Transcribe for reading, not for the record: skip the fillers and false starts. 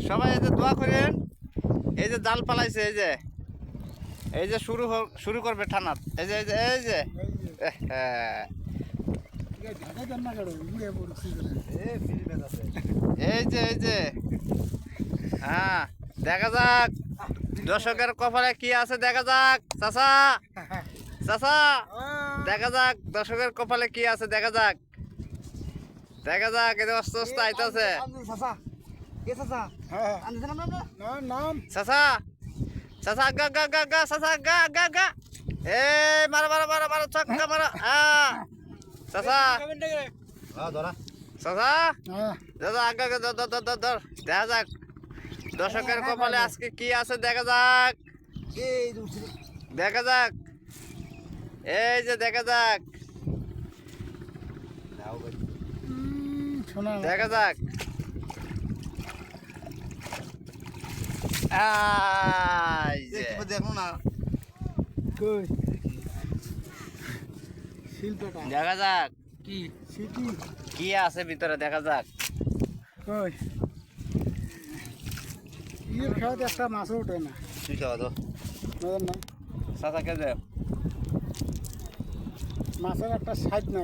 সবাই এই যে দোয়া করেন, এই যে জাল পালাইছে, এই যে শুরু করবে টানাত, এই যে হ্যাঁ, এই যে হ্যাঁ, দেখা যাক দর্শকের কপালে কি আছে, দেখা যাক চাচা দেখা যাক দর্শকের কপালে কি আছে, দেখা যাক এই যে অস্ত আইতাছে চাচা গা গা গা গা চাচা গা গা গা এ মারা চক্কা মারা চাচা দাদা আগা ধর দেখা যাক দর্শকের কপালে আজকে কি আছে, দেখা যাক এই যে দেখা যাক দেখো না, দেখা যাক কি আছে ভিতরে, দেখা যাক একটা মাছও ওঠে না, তুই খাওয়া তো চাচা কে মাছের একটা সাইড না।